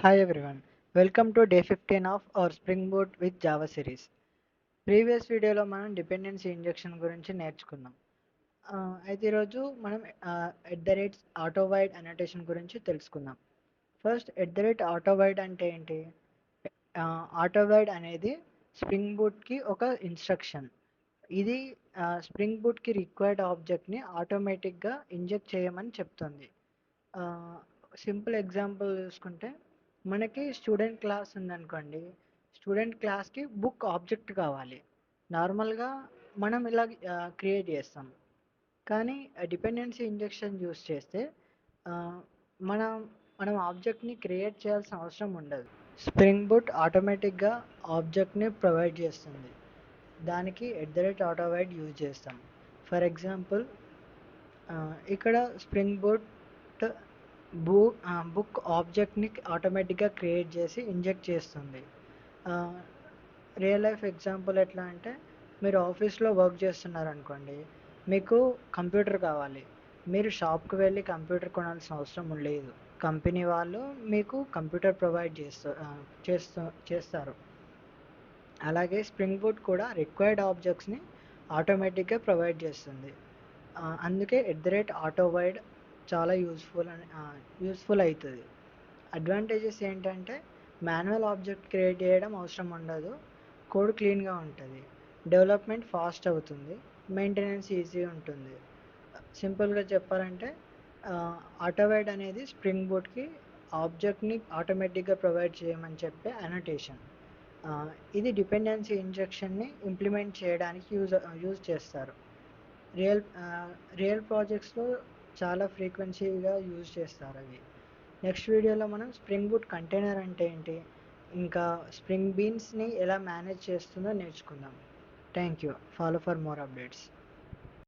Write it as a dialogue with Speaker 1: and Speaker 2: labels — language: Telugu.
Speaker 1: Hi everyone, welcome to day 15 of our Spring Boot with Java series. Previous వీడియోలో మనం డిపెండెన్సీ ఇంజెక్షన్ గురించి నేర్చుకున్నాం. అయితే ఈరోజు మనం ఎట్ ద రేట్ ఆటోవైడ్ అనోటేషన్ గురించి తెలుసుకుందాం. ఫస్ట్ ఎట్ ద రేట్ ఆటోవైడ్ అంటే ఏంటి? ఆటోవైడ్ అనేది స్ప్రింగ్ బూట్కి ఒక ఇన్స్ట్రక్షన్. ఇది స్ప్రింగ్ బూట్కి రిక్వైర్డ్ ఆబ్జెక్ట్ని ఆటోమేటిక్గా ఇంజెక్ట్ చేయమని చెప్తుంది. సింపుల్ ఎగ్జాంపుల్ చూసుకుంటే మనకి స్టూడెంట్ క్లాస్ ఉందనుకోండి. స్టూడెంట్ క్లాస్కి బుక్ ఆబ్జెక్ట్ కావాలి. నార్మల్గా మనం ఇలా క్రియేట్ చేస్తాం. కానీ డిపెండెన్సీ ఇంజెక్షన్ యూస్ చేస్తే ఆ, మనం మనం ఆబ్జెక్ట్ని క్రియేట్ చేయాల్సిన అవసరం ఉండదు. స్ప్రింగ్ బూట్ ఆటోమేటిక్గా ఆబ్జెక్ట్ని ప్రొవైడ్ చేస్తుంది. దానికి ఎట్ ద రేట్ ఆటోవైడ్ యూజ్ చేస్తాం. ఫర్ ఎగ్జాంపుల్ ఇక్కడ స్ప్రింగ్ బూట్ బు బుక్ ఆబ్జెక్ట్ని ఆటోమేటిక్గా క్రియేట్ చేసి ఇంజెక్ట్ చేస్తుంది. రియల్ లైఫ్ ఎగ్జాంపుల్ ఎట్లా అంటే, మీరు ఆఫీస్లో వర్క్ చేస్తున్నారు అనుకోండి. మీకు కంప్యూటర్ కావాలి. మీరు షాప్కి వెళ్ళి కంప్యూటర్ కొనాల్సిన అవసరం లేదు. కంపెనీ వాళ్ళు మీకు కంప్యూటర్ ప్రొవైడ్ చేస్తారు. అలాగే స్ప్రింగ్ బూట్ కూడా రిక్వైర్డ్ ఆబ్జెక్ట్స్ని ఆటోమేటిక్గా ప్రొవైడ్ చేస్తుంది. అందుకే ఎట్ ద రేట్ ఆటోవైడ్ చాలా యూస్ఫుల్ అవుతుంది. అడ్వాంటేజెస్ ఏంటంటే మాన్యువల్ ఆబ్జెక్ట్ క్రియేట్ చేయడం అవసరం ఉండదు. కోడ్ క్లీన్గా ఉంటుంది. డెవలప్మెంట్ ఫాస్ట్ అవుతుంది. మెయింటెనెన్స్ ఈజీ ఉంటుంది. సింపుల్గా చెప్పాలంటే ఆటోవైడ్ అనేది స్ప్రింగ్ బూట్కి ఆబ్జెక్ట్ని ఆటోమేటిక్గా ప్రొవైడ్ చేయమని చెప్పే అనోటేషన్. ఇది డిపెండెన్సీ ఇంజెక్షన్ని ఇంప్లిమెంట్ చేయడానికి యూజ్ చేస్తారు. రియల్ రియల్ ప్రాజెక్ట్స్లో చాలా ఫ్రీక్వెన్సీగా యూజ్ చేస్తారు అవి. నెక్స్ట్ వీడియోలో మనం స్ప్రింగ్ బూట్ కంటైనర్ అంటే ఏంటి, ఇంకా స్ప్రింగ్ బీన్స్ని ఎలా మేనేజ్ చేస్తుందో నేర్చుకుందాం. Thank you. Follow for more updates.